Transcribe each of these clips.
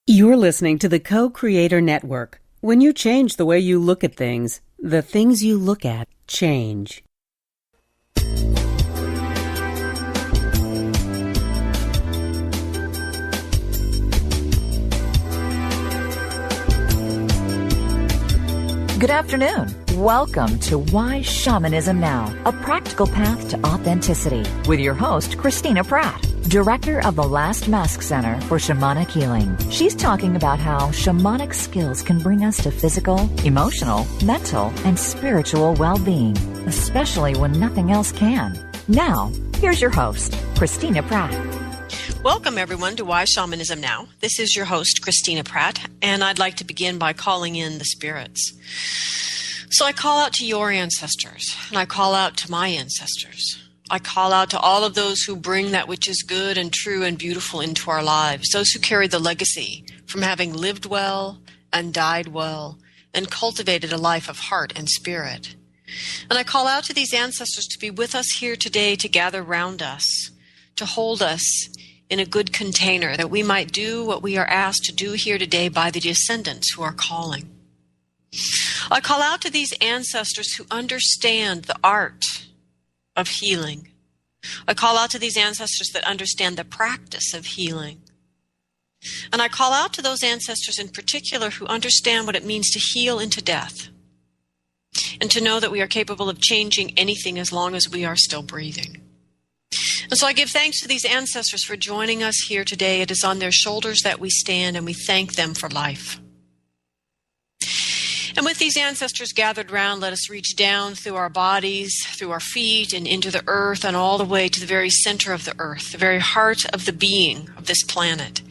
You're listening to the Co-Creator Network. When you change the way you look at things, the things you look at change. Good afternoon. Welcome to Why Shamanism Now, a practical path to authenticity, with your host, Christina Pratt, Director of the Last Mask Center for Shamanic Healing. She's talking about how shamanic skills can bring us to physical, emotional, mental, and spiritual well-being, especially when nothing else can. Now, here's your host, Christina Pratt. Welcome, everyone, to Why Shamanism Now. This is your host, Christina Pratt, and I'd like to begin by calling in the spirits. So I call out to your ancestors, and I call out to my ancestors. I call out to all of those who bring that which is good and true and beautiful into our lives, those who carry the legacy from having lived well and died well and cultivated a life of heart and spirit. And I call out to these ancestors to be with us here today, to gather round us, to hold us in a good container, that we might do what we are asked to do here today by the descendants who are calling. I call out to these ancestors who understand the art of healing. I call out to these ancestors that understand the practice of healing. And I call out to those ancestors in particular who understand what it means to heal into death, and to know that we are capable of changing anything as long as we are still breathing. And so I give thanks to these ancestors for joining us here today. It is on their shoulders that we stand, and we thank them for life. And with these ancestors gathered round, let us reach down through our bodies, through our feet, and into the earth, and all the way to the very center of the earth, the very heart of the being of this planet.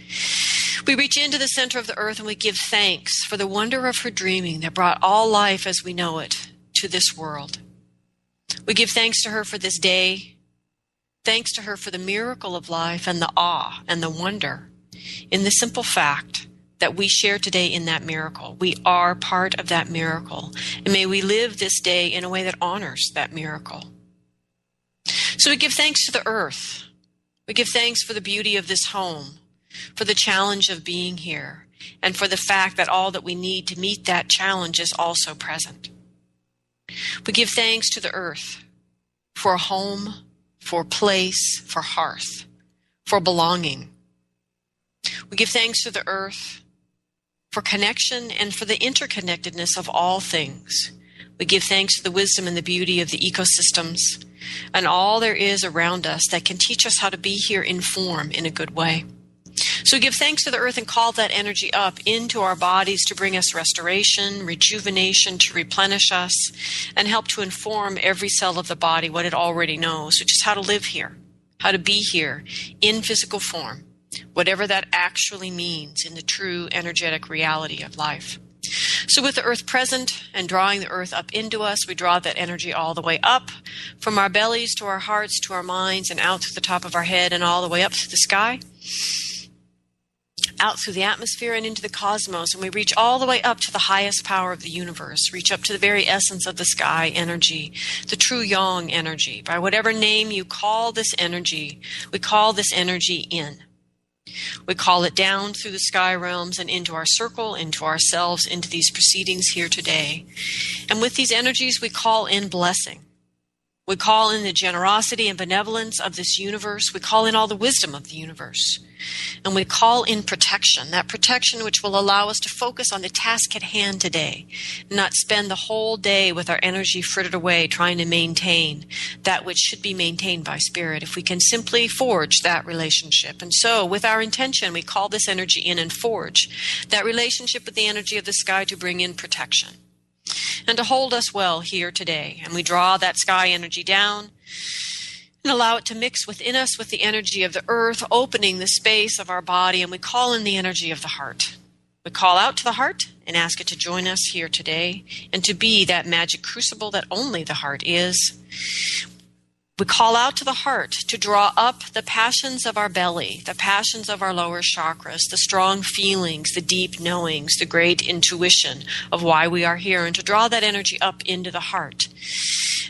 We reach into the center of the earth, and we give thanks for the wonder of her dreaming that brought all life as we know it to this world. We give thanks to her for this day, thanks to her for the miracle of life and the awe and the wonder in the simple fact that we share today in that miracle. We are part of that miracle. And may we live this day in a way that honors that miracle. So we give thanks to the earth. We give thanks for the beauty of this home, for the challenge of being here, and for the fact that all that we need to meet that challenge is also present. We give thanks to the earth for a home, for place, for hearth, for belonging. We give thanks to the earth for connection and for the interconnectedness of all things. We give thanks to the wisdom and the beauty of the ecosystems and all there is around us that can teach us how to be here in form in a good way. So we give thanks to the earth and call that energy up into our bodies to bring us restoration, rejuvenation, to replenish us, and help to inform every cell of the body what it already knows, which is how to live here, how to be here in physical form, whatever that actually means in the true energetic reality of life. So with the earth present and drawing the earth up into us, we draw that energy all the way up from our bellies to our hearts to our minds and out through the top of our head and all the way up through the sky, out through the atmosphere and into the cosmos, and we reach all the way up to the highest power of the universe, reach up to the very essence of the sky energy, the true yang energy. By whatever name you call this energy, we call this energy in. We call it down through the sky realms and into our circle, into ourselves, into these proceedings here today. And with these energies, we call in blessing. We call in the generosity and benevolence of this universe. We call in all the wisdom of the universe. And we call in protection, that protection which will allow us to focus on the task at hand today, and not spend the whole day with our energy frittered away trying to maintain that which should be maintained by spirit, if we can simply forge that relationship. And so with our intention, we call this energy in and forge that relationship with the energy of the sky to bring in protection and to hold us well here today. And we draw that sky energy down and allow it to mix within us with the energy of the earth, opening the space of our body, and we call in the energy of the heart. We call out to the heart and ask it to join us here today and to be that magic crucible that only the heart is. We call out to the heart to draw up the passions of our belly, the passions of our lower chakras, the strong feelings, the deep knowings, the great intuition of why we are here, and to draw that energy up into the heart.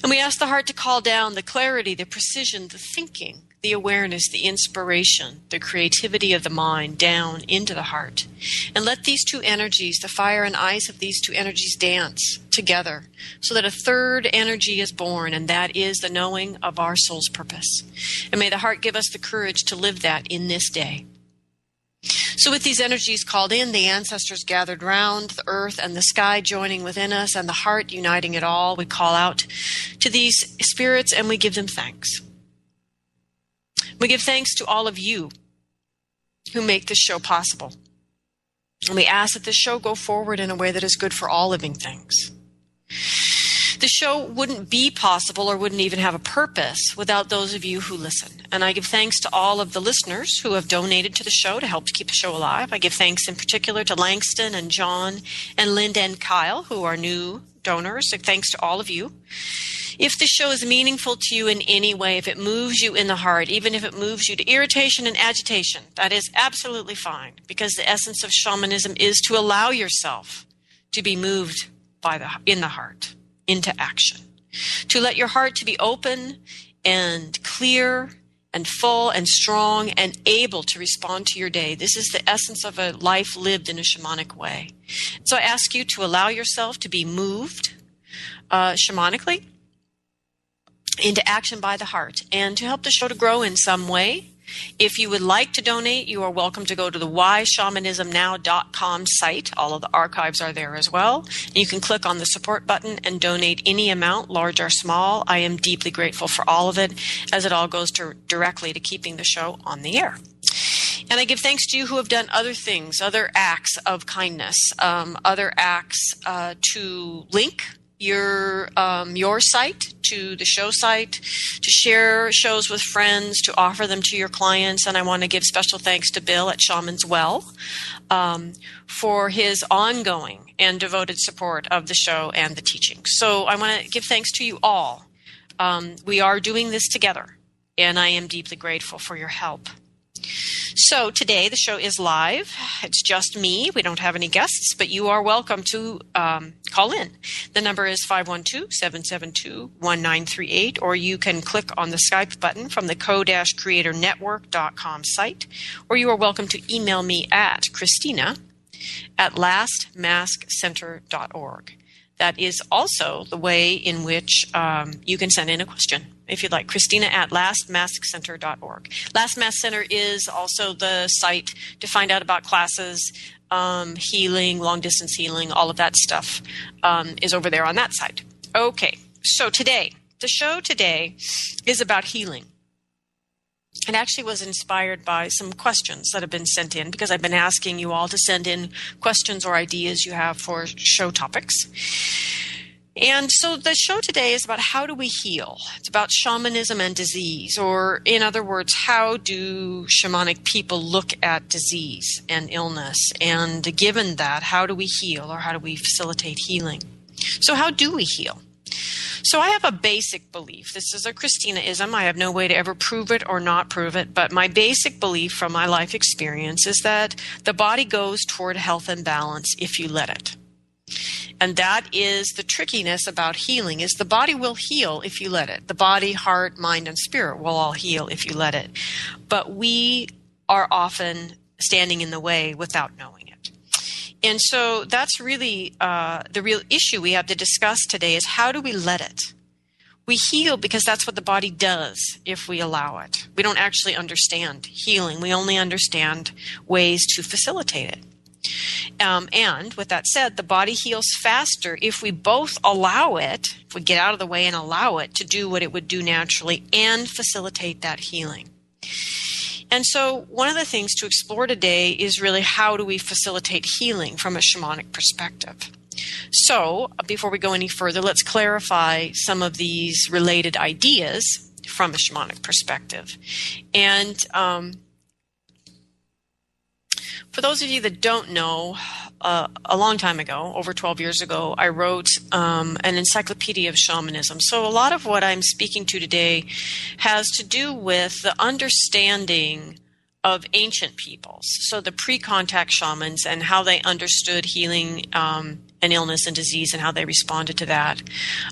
And we ask the heart to call down the clarity, the precision, the thinking, the awareness, the inspiration, the creativity of the mind down into the heart. And let these two energies, the fire and ice of these two energies, dance together so that a third energy is born, and that is the knowing of our soul's purpose. And may the heart give us the courage to live that in this day. So with these energies called in, the ancestors gathered round, the earth and the sky joining within us, and the heart uniting it all, we call out to these spirits and we give them thanks. We give thanks to all of you who make this show possible. And we ask that this show go forward in a way that is good for all living things. The show wouldn't be possible or wouldn't even have a purpose without those of you who listen. And I give thanks to all of the listeners who have donated to the show to help to keep the show alive. I give thanks in particular to Langston and John and Linda and Kyle, who are new donors. So thanks to all of you. If the show is meaningful to you in any way, if it moves you in the heart, even if it moves you to irritation and agitation, that is absolutely fine, because the essence of shamanism is to allow yourself to be moved in the heart into action, to let your heart to be open and clear and full and strong and able to respond to your day. This is the essence of a life lived in a shamanic way. So I ask you to allow yourself to be moved shamanically into action by the heart, and to help the show to grow in some way. If you would like to donate, you are welcome to go to the whyshamanismnow.com site. All of the archives are there as well. And you can click on the support button and donate any amount, large or small. I am deeply grateful for all of it, as it all goes directly to keeping the show on the air. And I give thanks to you who have done other things, other acts of kindness, other acts to link your site to the show site, to share shows with friends, to offer them to your clients. And I want to give special thanks to Bill at Shamans Well for his ongoing and devoted support of the show and the teaching. So I want to give thanks to you all. We are doing this together, and I am deeply grateful for your help. So today the show is live. It's just me. We don't have any guests, but you are welcome to call in. The number is 512-772-1938, or you can click on the Skype button from the co-creatornetwork.com site, or you are welcome to email me at Christina@lastmaskcenter.org. That is also the way in which you can send in a question, if you'd like. Christina@lastmaskcenter.org. Last Mask Center is also the site to find out about classes, healing, long-distance healing, all of that stuff is over there on that site. Okay, so the show today is about healing. It actually was inspired by some questions that have been sent in, because I've been asking you all to send in questions or ideas you have for show topics. And so the show today is about how do we heal? It's about shamanism and disease, or in other words, how do shamanic people look at disease and illness? And given that, how do we heal, or how do we facilitate healing? So how do we heal? So I have a basic belief. This is a Christina-ism. I have no way to ever prove it or not prove it, but my basic belief from my life experience is that the body goes toward health and balance if you let it. And that is the trickiness about healing, is the body will heal if you let it. The body, heart, mind, and spirit will all heal if you let it. But we are often standing in the way without knowing it. And so that's really the real issue we have to discuss today, is how do we let it? We heal because that's what the body does if we allow it. We don't actually understand healing. We only understand ways to facilitate it. And with that said, the body heals faster if we both allow it, if we get out of the way and allow it to do what it would do naturally and facilitate that healing. And so one of the things to explore today is really how do we facilitate healing from a shamanic perspective. So before we go any further, let's clarify some of these related ideas from a shamanic perspective. And for those of you that don't know, a long time ago, over 12 years ago, I wrote an encyclopedia of shamanism. So a lot of what I'm speaking to today has to do with the understanding of ancient peoples. So the pre-contact shamans and how they understood healing and illness and disease and how they responded to that.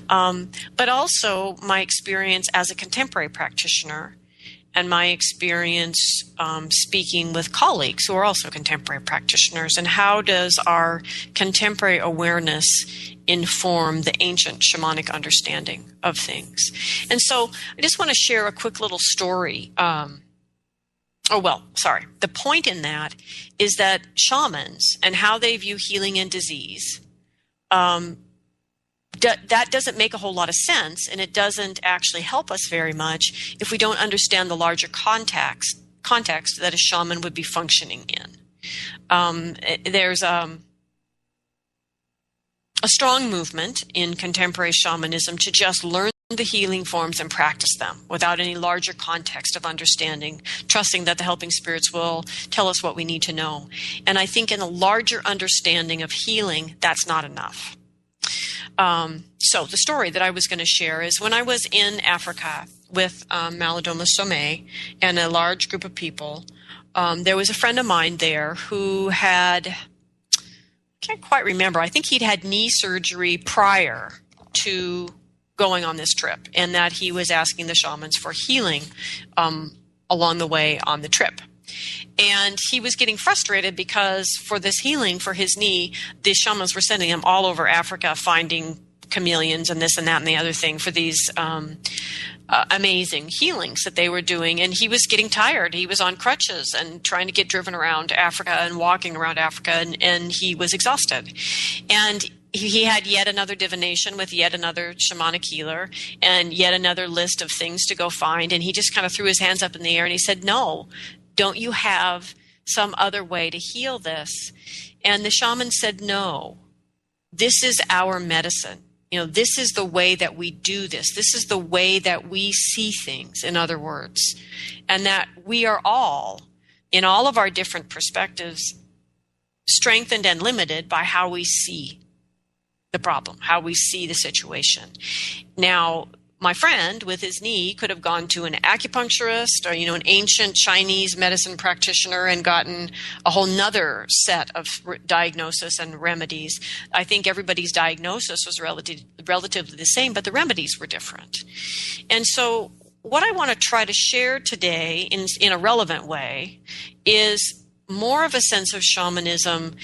But also my experience as a contemporary practitioner and my experience speaking with colleagues who are also contemporary practitioners, and how does our contemporary awareness inform the ancient shamanic understanding of things. And so I just want to share a quick little story. The point in that is that shamans and how they view healing and disease, that doesn't make a whole lot of sense, and it doesn't actually help us very much if we don't understand the larger context that a shaman would be functioning in. There's a strong movement in contemporary shamanism to just learn the healing forms and practice them without any larger context of understanding, trusting that the helping spirits will tell us what we need to know. And I think in a larger understanding of healing, that's not enough. So the story that I was going to share is when I was in Africa with Malidoma Somé and a large group of people, there was a friend of mine there who had, I can't quite remember, I think he'd had knee surgery prior to going on this trip, and that he was asking the shamans for healing along the way on the trip. And he was getting frustrated because for this healing for his knee, the shamans were sending him all over Africa finding chameleons and this and that and the other thing for these amazing healings that they were doing. And he was getting tired. He was on crutches and trying to get driven around Africa and walking around Africa, and he was exhausted. And he had yet another divination with yet another shamanic healer and yet another list of things to go find. And he just kind of threw his hands up in the air and he said, "No, don't you have some other way to heal this?" And the shaman said, "No, this is our medicine. This is the way that we do this. This is the way that we see things, in other words. And that we are all, in all of our different perspectives, strengthened and limited by how we see the problem, how we see the situation." Now, my friend with his knee could have gone to an acupuncturist or, an ancient Chinese medicine practitioner and gotten a whole nother set of diagnosis and remedies. I think everybody's diagnosis was relatively the same, but the remedies were different. And so what I want to try to share today in a relevant way is more of a sense of shamanism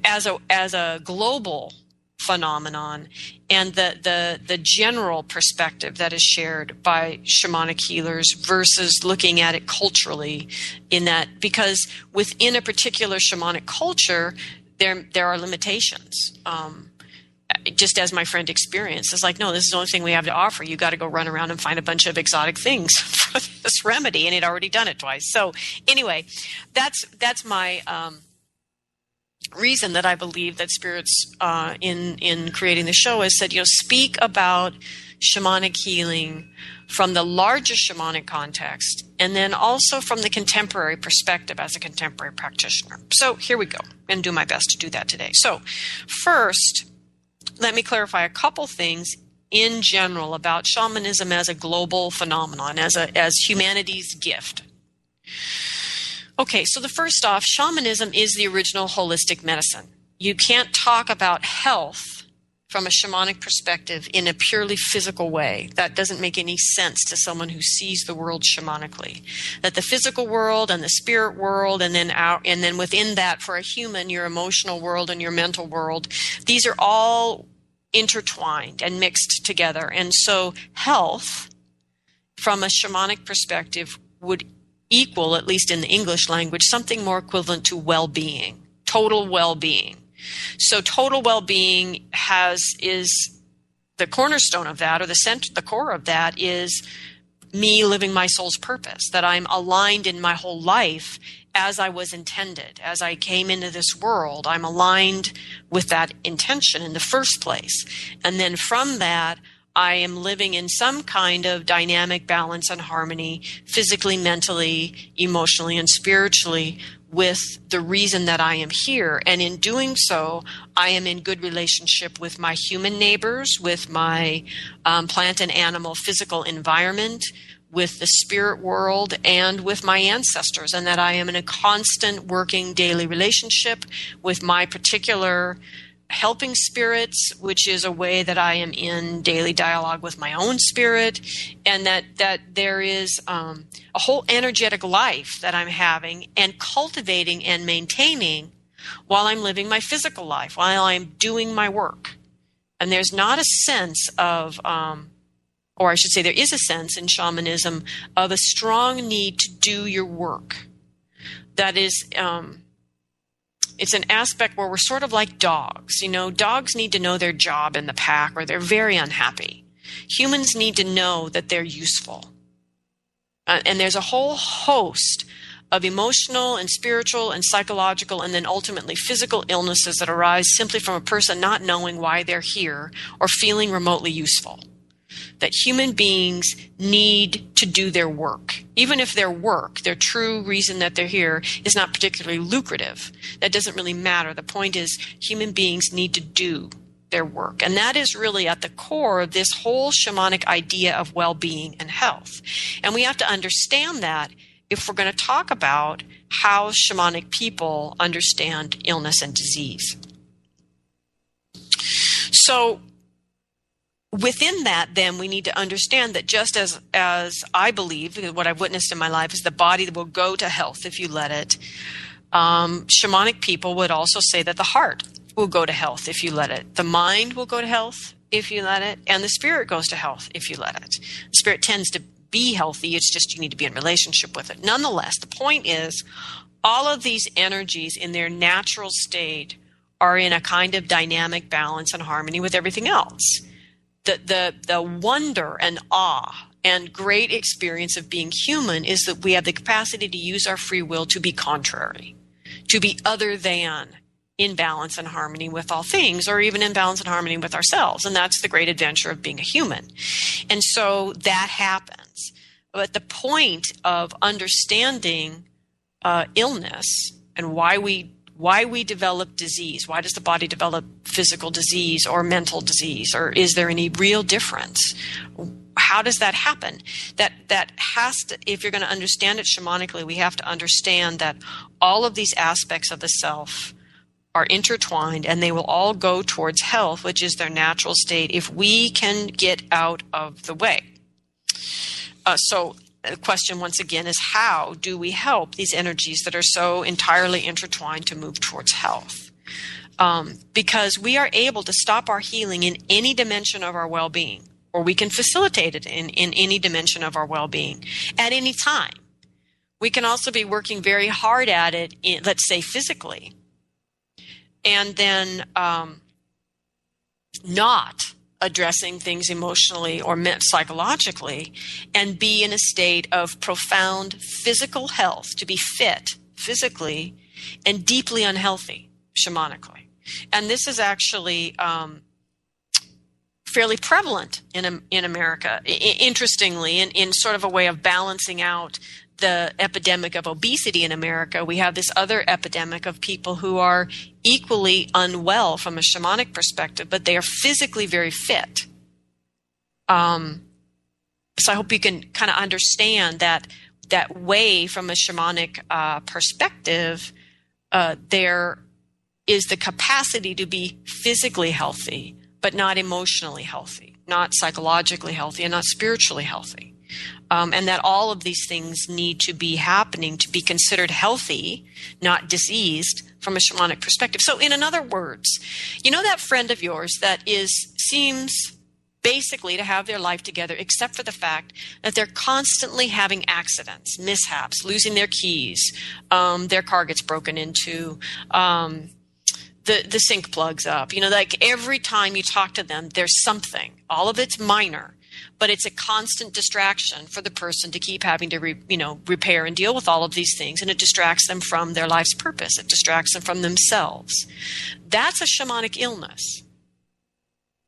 as a global phenomenon, and the general perspective that is shared by shamanic healers versus looking at it culturally, in that, because within a particular shamanic culture there are limitations. Just as my friend experienced, it's like, no, this is the only thing we have to offer. You got to go run around and find a bunch of exotic things for this remedy, and he'd already done it twice. So anyway, that's my reason that I believe that spirits in creating the show has said, speak about shamanic healing from the larger shamanic context, and then also from the contemporary perspective as a contemporary practitioner. So here we go, and do my best to do that today. So first, let me clarify a couple things in general about shamanism as a global phenomenon, as humanity's gift. Okay, so the first off, shamanism is the original holistic medicine. You can't talk about health from a shamanic perspective in a purely physical way. That doesn't make any sense to someone who sees the world shamanically. That the physical world and the spirit world, and then within that, for a human, your emotional world and your mental world, these are all intertwined and mixed together. And so health, from a shamanic perspective, would equal, at least in the English language, something more equivalent to well-being, total well-being. So total well-being is the cornerstone of that, or the core of that is me living my soul's purpose, that I'm aligned in my whole life as I was intended. As I came into this world, I'm aligned with that intention in the first place. And then from that, I am living in some kind of dynamic balance and harmony, physically, mentally, emotionally, and spiritually, with the reason that I am here. And in doing so, I am in good relationship with my human neighbors, with my plant and animal physical environment, with the spirit world, and with my ancestors, and that I am in a constant working daily relationship with my particular helping spirits, which is a way that I am in daily dialogue with my own spirit, and that there is a whole energetic life that I'm having and cultivating and maintaining while I'm living my physical life, while I'm doing my work. And there's not a sense of, or I should say there is a sense in shamanism of a strong need to do your work. That is, it's an aspect where we're sort of like dogs. You know, dogs need to know their job in the pack or they're very unhappy. Humans need to know that they're useful. And there's a whole host of emotional and spiritual and psychological and then ultimately physical illnesses that arise simply from a person not knowing why they're here or feeling remotely useful. That human beings need to do their work. Even if their work, their true reason that they're here, is not particularly lucrative. That doesn't really matter. The point is human beings need to do their work. And that is really at the core of this whole shamanic idea of well-being and health. And we have to understand that if we're going to talk about how shamanic people understand illness and disease. So within that, then, we need to understand that just as I believe, what I've witnessed in my life is the body will go to health if you let it. Shamanic people would also say that the heart will go to health if you let it. The mind will go to health if you let it. And the spirit goes to health if you let it. The spirit tends to be healthy. It's just you need to be in relationship with it. Nonetheless, the point is all of these energies in their natural state are in a kind of dynamic balance and harmony with everything else. The wonder and awe and great experience of being human is that we have the capacity to use our free will to be contrary, to be other than in balance and harmony with all things, or even in balance and harmony with ourselves. And that's the great adventure of being a human. And so that happens. But the point of understanding illness and why we develop disease, why does the body develop physical disease or mental disease, or is there any real difference? How does that happen? That has to, if you're going to understand it shamanically, we have to understand that all of these aspects of the self are intertwined and they will all go towards health, which is their natural state, if we can get out of the way. So the question once again is, how do we help these energies that are so entirely intertwined to move towards health? Because we are able to stop our healing in any dimension of our well-being, or we can facilitate it in any dimension of our well-being at any time. We can also be working very hard at it, let's say physically, and then not addressing things emotionally or psychologically, and be in a state of profound physical health, to be fit physically and deeply unhealthy shamanically. And this is actually fairly prevalent in America. Interestingly, in sort of a way of balancing out the epidemic of obesity in America, we have this other epidemic of people who are equally unwell from a shamanic perspective, but they are physically very fit. So I hope you can kind of understand that way from a shamanic perspective, there is the capacity to be physically healthy, but not emotionally healthy, not psychologically healthy, and not spiritually healthy. And that all of these things need to be happening to be considered healthy, not diseased, from a shamanic perspective. So in other words, you know that friend of yours that seems basically to have their life together, except for the fact that they're constantly having accidents, mishaps, losing their keys, their car gets broken into, the sink plugs up. You know, like every time you talk to them, there's something. All of it's minor, but it's a constant distraction for the person to keep having to repair and deal with all of these things, and it distracts them from their life's purpose. It distracts them from themselves. That's a shamanic illness.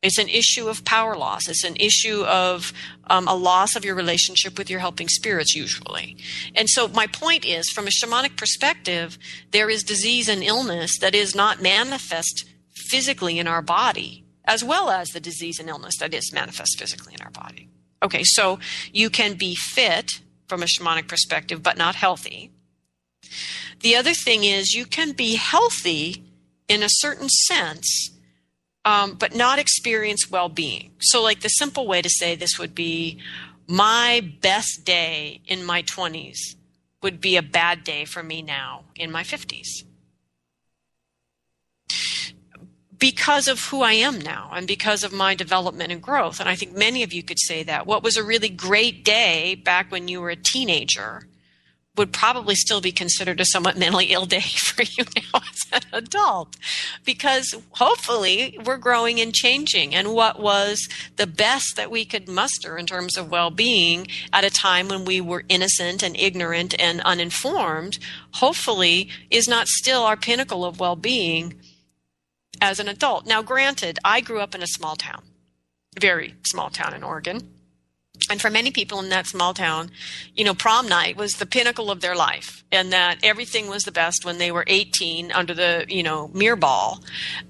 It's an issue of power loss. It's an issue of a loss of your relationship with your helping spirits, usually. And so my point is, from a shamanic perspective, there is disease and illness that is not manifest physically in our body, as well as the disease and illness that is manifest physically in our body. Okay, so you can be fit from a shamanic perspective, but not healthy. The other thing is you can be healthy in a certain sense, but not experience well-being. So like the simple way to say this would be, my best day in my 20s would be a bad day for me now in my 50s. Because of who I am now and because of my development and growth. And I think many of you could say that. What was a really great day back when you were a teenager would probably still be considered a somewhat mentally ill day for you now as an adult, because hopefully we're growing and changing. And what was the best that we could muster in terms of well-being at a time when we were innocent and ignorant and uninformed, hopefully is not still our pinnacle of well-being as an adult. Now, granted, I grew up in a small town, very small town in Oregon. And for many people in that small town, prom night was the pinnacle of their life, and that everything was the best when they were 18 under the, mirror ball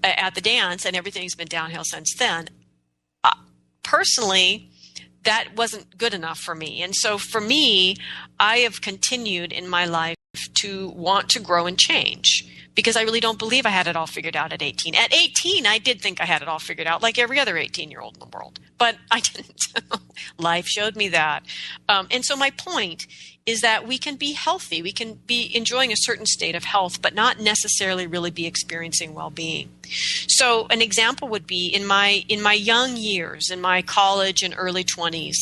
at the dance, and everything's been downhill since then. Personally, that wasn't good enough for me. And so for me, I have continued in my life to want to grow and change, because I really don't believe I had it all figured out at 18. At 18, I did think I had it all figured out, like every other 18-year-old in the world. But I didn't. Life showed me that. And so my point is that we can be healthy. We can be enjoying a certain state of health, but not necessarily really be experiencing well-being. So an example would be in my young years, in my college and early 20s,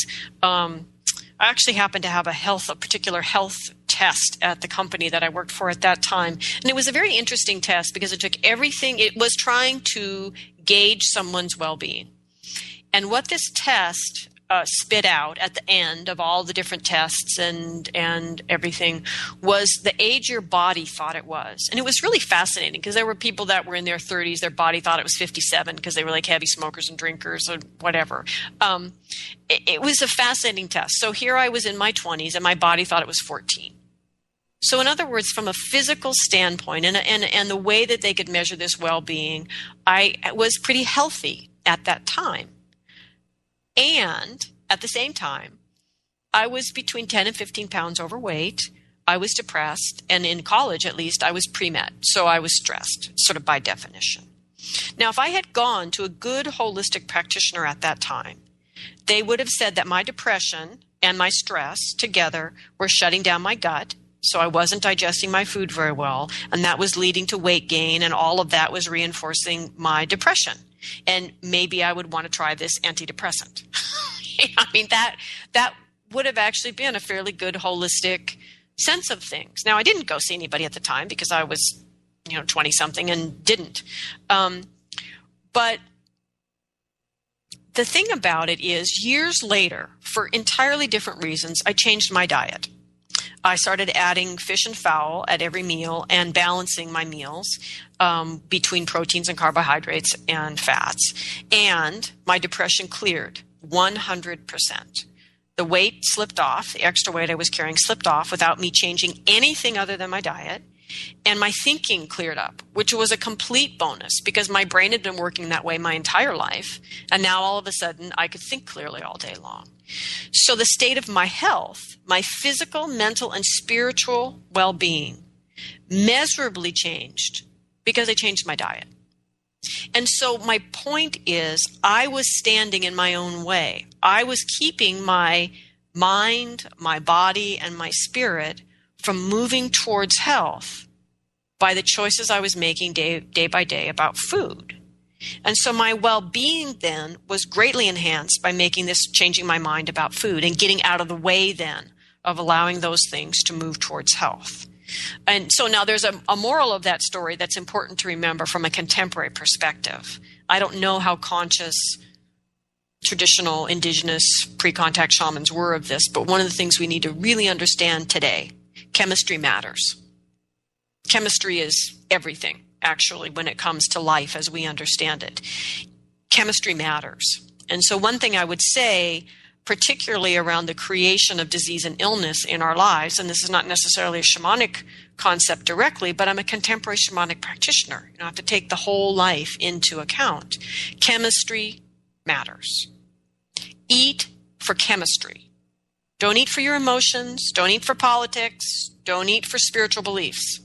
I actually happened to have a particular health test at the company that I worked for at that time. And it was a very interesting test because it took everything. It was trying to gauge someone's well-being. And what this test spit out at the end of all the different tests and everything was the age your body thought it was. And it was really fascinating because there were people that were in their 30s, their body thought it was 57 because they were like heavy smokers and drinkers or whatever. It was a fascinating test. So here I was in my 20s and my body thought it was 14. So in other words, from a physical standpoint and the way that they could measure this well-being, I was pretty healthy at that time. And at the same time, I was between 10 and 15 pounds overweight. I was depressed. And in college, at least, I was pre-med. So I was stressed, sort of by definition. Now, if I had gone to a good holistic practitioner at that time, they would have said that my depression and my stress together were shutting down my gut. So I wasn't digesting my food very well. And that was leading to weight gain. And all of that was reinforcing my depression. And maybe I would want to try this antidepressant. I mean, that would have actually been a fairly good holistic sense of things. Now, I didn't go see anybody at the time because I was, 20-something and didn't. But the thing about it is, years later, for entirely different reasons, I changed my diet. I started adding fish and fowl at every meal and balancing my meals between proteins and carbohydrates and fats. And my depression cleared 100%. The weight slipped off. The extra weight I was carrying slipped off without me changing anything other than my diet. And my thinking cleared up, which was a complete bonus because my brain had been working that way my entire life. And now all of a sudden I could think clearly all day long. So the state of my health, my physical, mental, and spiritual well-being measurably changed because I changed my diet. And so my point is, I was standing in my own way. I was keeping my mind, my body, and my spirit from moving towards health by the choices I was making day by day about food. And so my well-being then was greatly enhanced by changing my mind about food and getting out of the way then of allowing those things to move towards health. And so now there's a moral of that story that's important to remember from a contemporary perspective. I don't know how conscious traditional indigenous pre-contact shamans were of this, but one of the things we need to really understand today, chemistry matters. Chemistry is everything, actually, when it comes to life as we understand it. Chemistry matters. And so one thing I would say, particularly around the creation of disease and illness in our lives, and this is not necessarily a shamanic concept directly, but I'm a contemporary shamanic practitioner. I have to take the whole life into account. Chemistry matters. Eat for chemistry. Don't eat for your emotions. Don't eat for politics. Don't eat for spiritual beliefs.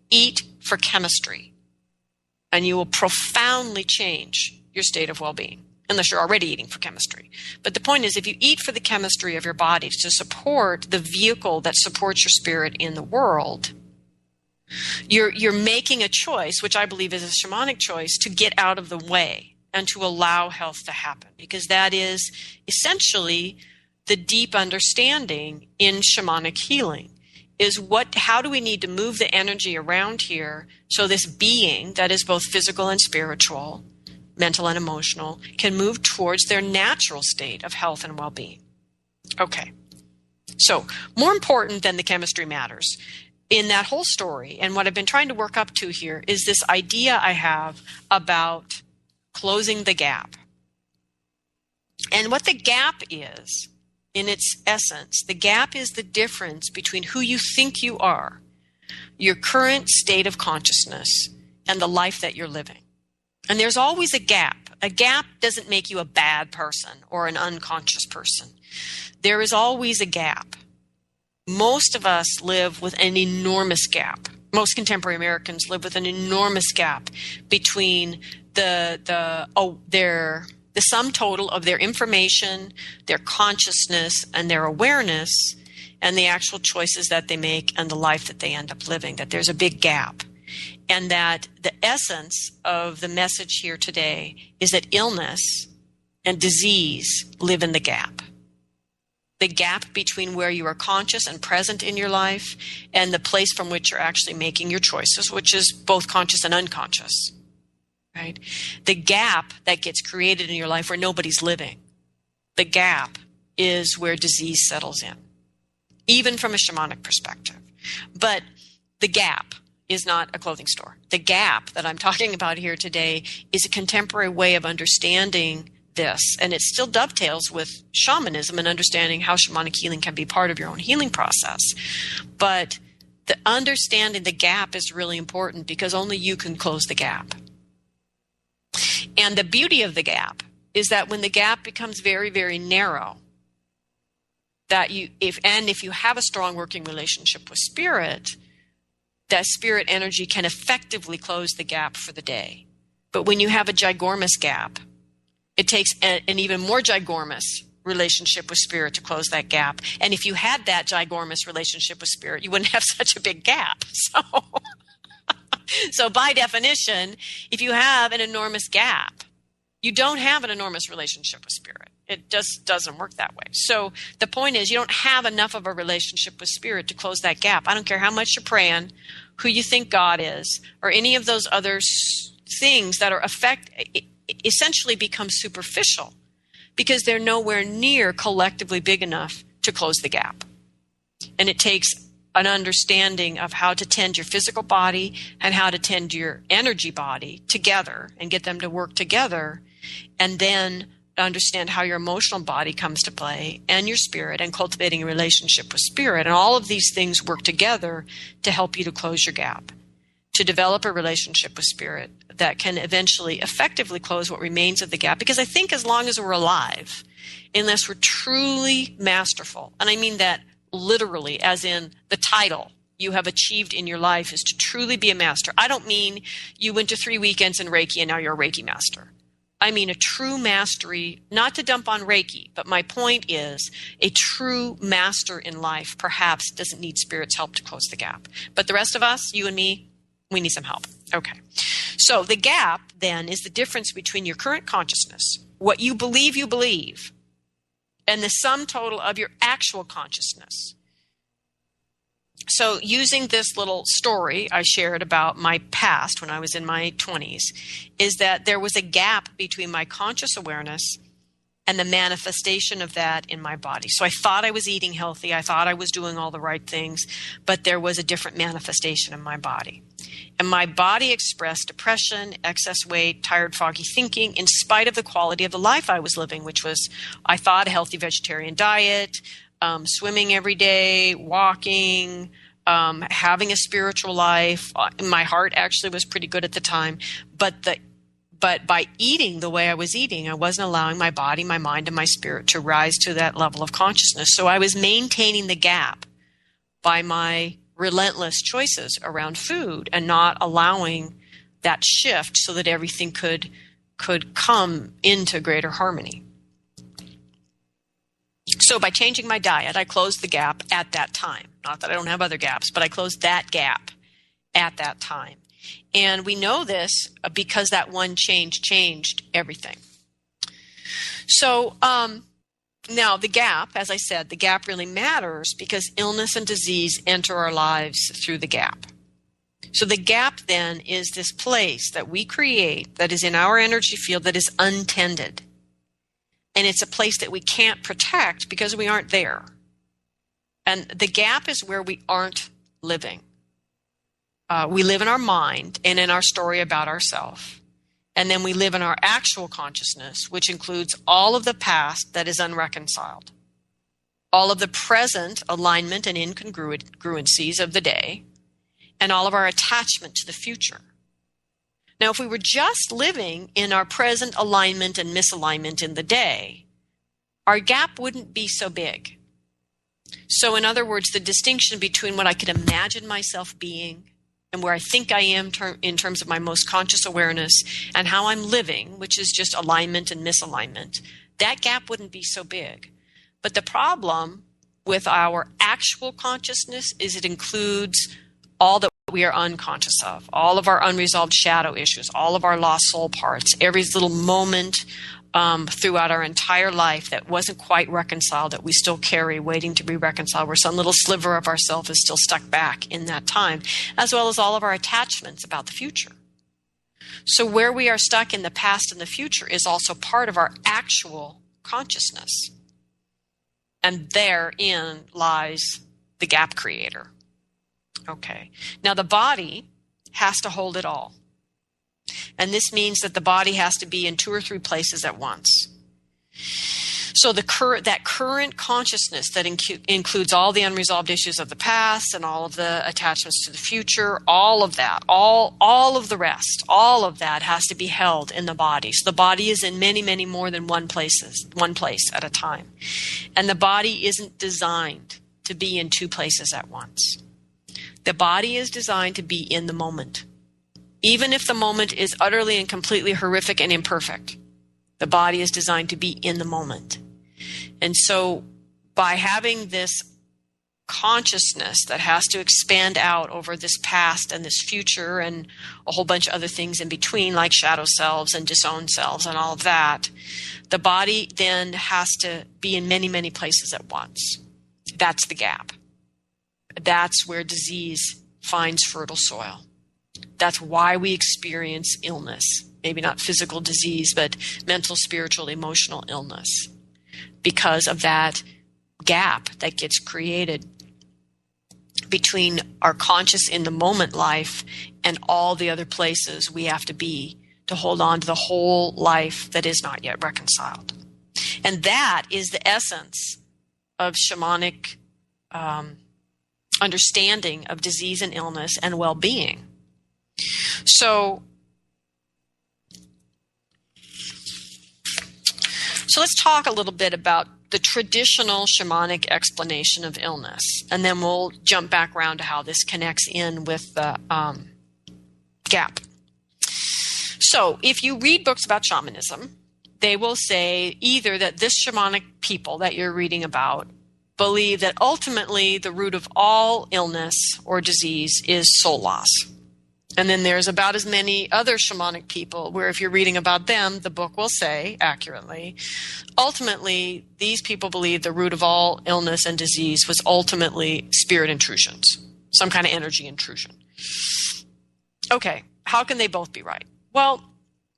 Eat for chemistry. and you will profoundly change your state of well-being, unless you're already eating for chemistry. But the point is, if you eat for the chemistry of your body to support the vehicle that supports your spirit in the world, you're making a choice, which I believe is a shamanic choice, to get out of the way and to allow health to happen, because that is essentially the deep understanding in shamanic healing. Is how do we need to move the energy around here so this being that is both physical and spiritual, mental and emotional, can move towards their natural state of health and well-being. Okay. So more important than the chemistry matters in that whole story, and what I've been trying to work up to here, is this idea I have about closing the gap. And what the gap is, in its essence, the gap is the difference between who you think you are, your current state of consciousness, and the life that you're living. And there's always a gap. A gap doesn't make you a bad person or an unconscious person. There is always a gap. Most of us live with an enormous gap. Most contemporary Americans live with an enormous gap between the sum total of their information, their consciousness, and their awareness, and the actual choices that they make and the life that they end up living. That there's a big gap. And that the essence of the message here today is that illness and disease live in the gap. The gap between where you are conscious and present in your life and the place from which you're actually making your choices, which is both conscious and unconscious, right? The gap that gets created in your life where nobody's living, the gap is where disease settles in, even from a shamanic perspective. But the gap is not a clothing store. The gap that I'm talking about here today is a contemporary way of understanding this, and it still dovetails with shamanism and understanding how shamanic healing can be part of your own healing process. But the understanding the gap is really important because only you can close the gap. And the beauty of the gap is that when the gap becomes very, very narrow, that if you have a strong working relationship with spirit, that spirit energy can effectively close the gap for the day. But when you have a ginormous gap, it takes an even more ginormous relationship with spirit to close that gap. And if you had that ginormous relationship with spirit, you wouldn't have such a big gap. So by definition, if you have an enormous gap, you don't have an enormous relationship with spirit. It just doesn't work that way. So the point is, you don't have enough of a relationship with spirit to close that gap. I don't care how much you're praying, who you think God is, or any of those other things that are essentially become superficial because they're nowhere near collectively big enough to close the gap. And it takes an understanding of how to tend your physical body and how to tend your energy body together and get them to work together, and then understand how your emotional body comes to play and your spirit, and cultivating a relationship with spirit. And all of these things work together to help you to close your gap, to develop a relationship with spirit that can eventually effectively close what remains of the gap. Because I think as long as we're alive, unless we're truly masterful, and I mean that literally as in the title you have achieved in your life is to truly be a master. I don't mean you went to 3 weekends in Reiki and now you're a Reiki master. I mean a true mastery, not to dump on Reiki, but my point is a true master in life perhaps doesn't need spirit's help to close the gap. But the rest of us, you and me, we need some help. Okay. So the gap then is the difference between your current consciousness, what you believe, and the sum total of your actual consciousness. So using this little story I shared about my past when I was in my 20s, is that there was a gap between my conscious awareness and the manifestation of that in my body. So I thought I was eating healthy. I thought I was doing all the right things, but there was a different manifestation in my body. And my body expressed depression, excess weight, tired, foggy thinking, in spite of the quality of the life I was living, which was, I thought, a healthy vegetarian diet, swimming every day, walking, having a spiritual life. My heart actually was pretty good at the time. But by eating the way I was eating, I wasn't allowing my body, my mind, and my spirit to rise to that level of consciousness. So I was maintaining the gap by my relentless choices around food and not allowing that shift so that everything could come into greater harmony. So by changing my diet, I closed the gap at that time. Not that I don't have other gaps, but I closed that gap at that time. And we know this because that one change changed everything. So now the gap, as I said, the gap really matters because illness and disease enter our lives through the gap. So the gap then is this place that we create that is in our energy field that is untended. And it's a place that we can't protect because we aren't there. And the gap is where we aren't living. We live in our mind and in our story about ourselves. And then we live in our actual consciousness, which includes all of the past that is unreconciled, all of the present alignment and incongruencies of the day, and all of our attachment to the future. Now, if we were just living in our present alignment and misalignment in the day, our gap wouldn't be so big. So in other words, the distinction between what I could imagine myself being and where I think I am in terms of my most conscious awareness and how I'm living, which is just alignment and misalignment, that gap wouldn't be so big. But the problem with our actual consciousness is it includes all that we are unconscious of, all of our unresolved shadow issues, all of our lost soul parts, every little moment throughout our entire life that wasn't quite reconciled, that we still carry waiting to be reconciled, where some little sliver of ourself is still stuck back in that time, as well as all of our attachments about the future. So where we are stuck in the past and the future is also part of our actual consciousness. And therein lies the gap creator. Okay. Now the body has to hold it all. And this means that the body has to be in 2 or 3 places at once. So that current consciousness that includes all the unresolved issues of the past and all of the attachments to the future, all of that, all of the rest, all of that has to be held in the body. So the body is in many, many more than one place at a time. And the body isn't designed to be in 2 places at once. The body is designed to be in the moment. Even if the moment is utterly and completely horrific and imperfect, the body is designed to be in the moment. And so by having this consciousness that has to expand out over this past and this future and a whole bunch of other things in between, like shadow selves and disowned selves and all of that, the body then has to be in many, many places at once. That's the gap. That's where disease finds fertile soil. That's why we experience illness. Maybe not physical disease, but mental, spiritual, emotional illness. Because of that gap that gets created between our conscious in the moment life and all the other places we have to be to hold on to the whole life that is not yet reconciled. And that is the essence of shamanic understanding of disease and illness and well-being. So let's talk a little bit about the traditional shamanic explanation of illness, and then we'll jump back around to how this connects in with the gap. So if you read books about shamanism, they will say either that this shamanic people that you're reading about believe that ultimately the root of all illness or disease is soul loss. And then there's about as many other shamanic people where if you're reading about them, the book will say accurately, ultimately, these people believe the root of all illness and disease was ultimately spirit intrusions, some kind of energy intrusion. Okay, how can they both be right? Well,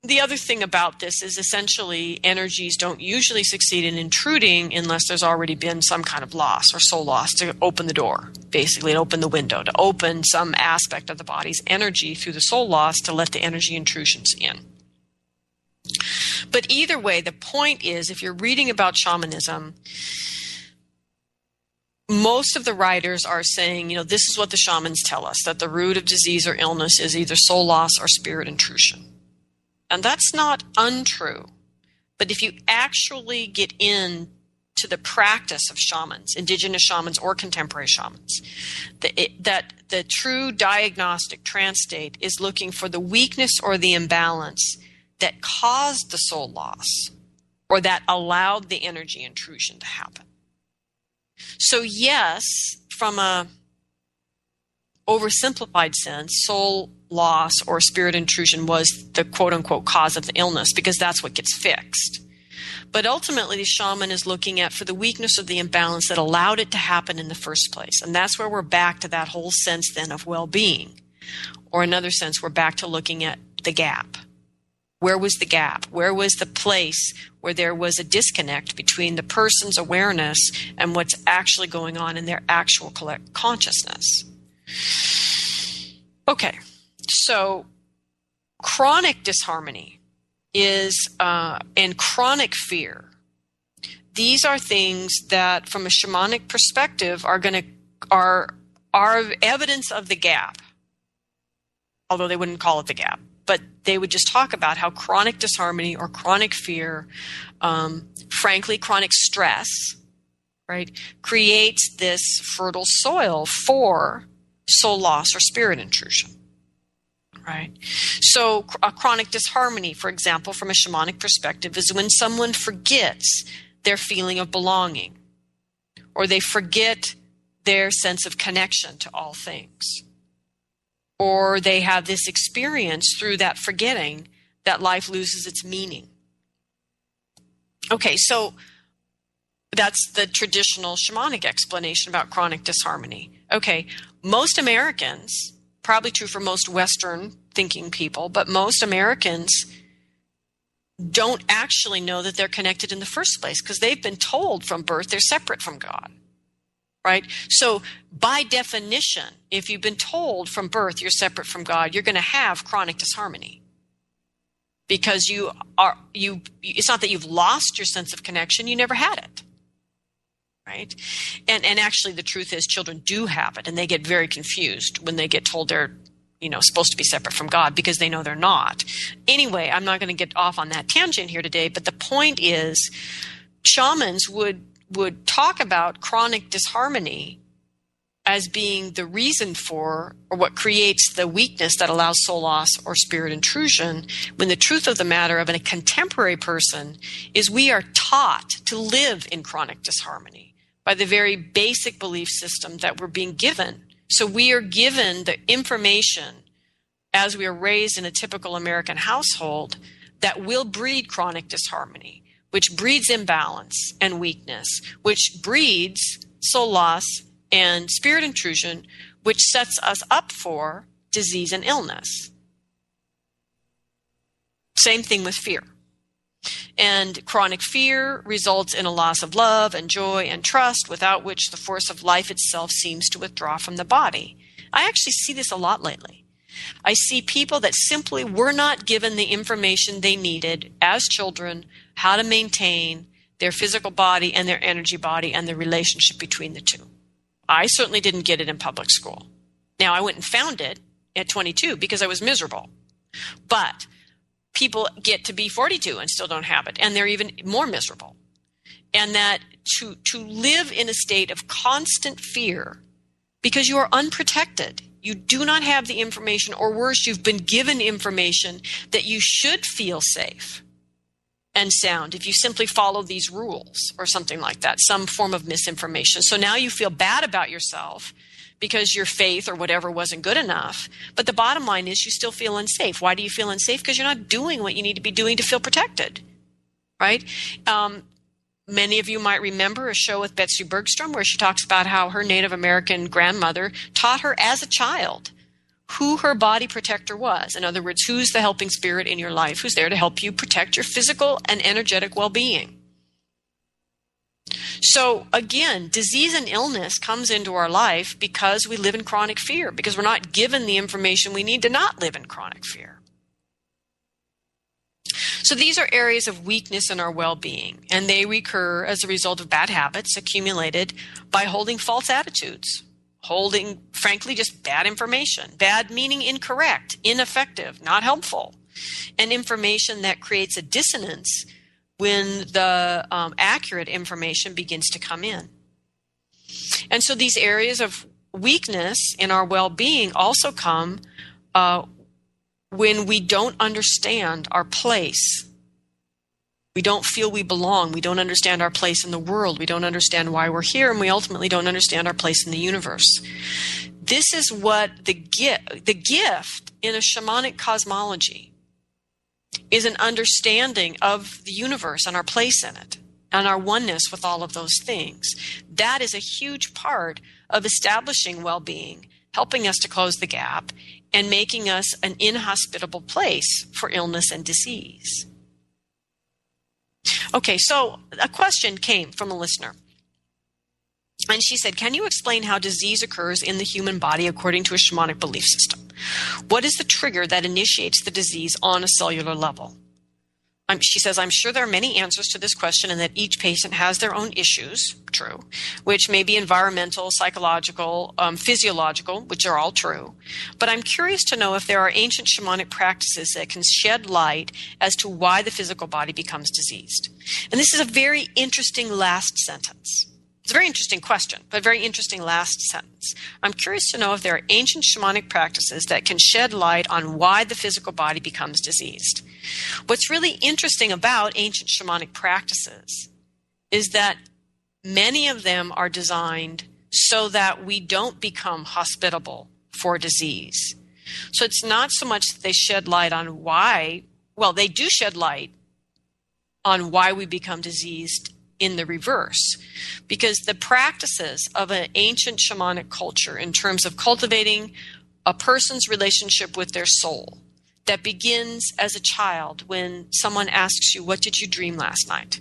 the other thing about this is essentially energies don't usually succeed in intruding unless there's already been some kind of loss or soul loss to open the door, basically, to open the window, to open some aspect of the body's energy through the soul loss to let the energy intrusions in. But either way, the point is, if you're reading about shamanism, most of the writers are saying, this is what the shamans tell us, that the root of disease or illness is either soul loss or spirit intrusion. And that's not untrue. But if you actually get in to the practice of shamans, indigenous shamans or contemporary shamans, that the true diagnostic trance state is looking for the weakness or the imbalance that caused the soul loss or that allowed the energy intrusion to happen. So yes, from a oversimplified sense, soul loss or spirit intrusion was the quote-unquote cause of the illness because that's what gets fixed. But ultimately, the shaman is looking at for the weakness of the imbalance that allowed it to happen in the first place. And that's where we're back to that whole sense then of well-being. Or another sense, we're back to looking at the gap. Where was the gap? Where was the place where there was a disconnect between the person's awareness and what's actually going on in their actual consciousness? Okay, so chronic disharmony is and chronic fear. These are things that, from a shamanic perspective, are evidence of the gap. Although they wouldn't call it the gap, but they would just talk about how chronic disharmony or chronic fear, frankly, chronic stress, right, creates this fertile soil for soul loss or spirit intrusion. Right. So a chronic disharmony, for example, from a shamanic perspective, is when someone forgets their feeling of belonging or they forget their sense of connection to all things. Or they have this experience through that forgetting that life loses its meaning. Okay, so that's the traditional shamanic explanation about chronic disharmony. Okay, most Americans, probably true for most Western thinking people, but most Americans don't actually know that they're connected in the first place because they've been told from birth they're separate from God, right? So by definition, if you've been told from birth you're separate from God, you're going to have chronic disharmony because it's not that you've lost your sense of connection, you never had it. Right? And actually the truth is children do have it and they get very confused when they get told they're, supposed to be separate from God because they know they're not. Anyway, I'm not going to get off on that tangent here today, but the point is shamans would talk about chronic disharmony as being the reason for or what creates the weakness that allows soul loss or spirit intrusion, when the truth of the matter of a contemporary person is we are taught to live in chronic disharmony by the very basic belief system that we're being given. So we are given the information as we are raised in a typical American household that will breed chronic disharmony, which breeds imbalance and weakness, which breeds soul loss and spirit intrusion, which sets us up for disease and illness. Same thing with fear. And chronic fear results in a loss of love and joy and trust, without which the force of life itself seems to withdraw from the body. I actually see this a lot lately. I see people that simply were not given the information they needed as children, how to maintain their physical body and their energy body and the relationship between the two. I certainly didn't get it in public school. Now, I went and found it at 22 because I was miserable. But people get to be 42 and still don't have it, and they're even more miserable. And that to live in a state of constant fear because you are unprotected, you do not have the information, or worse, you've been given information that you should feel safe and sound if you simply follow these rules or something like that, some form of misinformation. So now you feel bad about yourself because your faith or whatever wasn't good enough. But the bottom line is you still feel unsafe. Why do you feel unsafe? Because you're not doing what you need to be doing to feel protected, right? Many of you might remember a show with Betsy Bergstrom where she talks about how her Native American grandmother taught her as a child who her body protector was. In other words, who's the helping spirit in your life who's there to help you protect your physical and energetic well-being. So again, disease and illness comes into our life because we live in chronic fear, because we're not given the information we need to not live in chronic fear. So these are areas of weakness in our well-being, and they recur as a result of bad habits accumulated by holding false attitudes, holding, frankly, just bad information. Bad meaning incorrect, ineffective, not helpful, and information that creates a dissonance when the accurate information begins to come in. And so these areas of weakness in our well-being also come when we don't understand our place. We don't feel we belong. We don't understand our place in the world. We don't understand why we're here, and we ultimately don't understand our place in the universe. This is what the gift in a shamanic cosmology is, an understanding of the universe and our place in it and our oneness with all of those things. That is a huge part of establishing well-being, helping us to close the gap, and making us an inhospitable place for illness and disease. Okay, so a question came from a listener. And she said, can you explain how disease occurs in the human body according to a shamanic belief system? What is the trigger that initiates the disease on a cellular level? She says, I'm sure there are many answers to this question and that each patient has their own issues, true, which may be environmental, psychological, physiological, which are all true. But I'm curious to know if there are ancient shamanic practices that can shed light as to why the physical body becomes diseased. And this is a very interesting last sentence. It's a very interesting question, but very interesting last sentence. I'm curious to know if there are ancient shamanic practices that can shed light on why the physical body becomes diseased. What's really interesting about ancient shamanic practices is that many of them are designed so that we don't become hospitable for disease. So it's not so much that they shed light on why, well, they do shed light on why we become diseased in the reverse, because the practices of an ancient shamanic culture in terms of cultivating a person's relationship with their soul that begins as a child when someone asks you, what did you dream last night?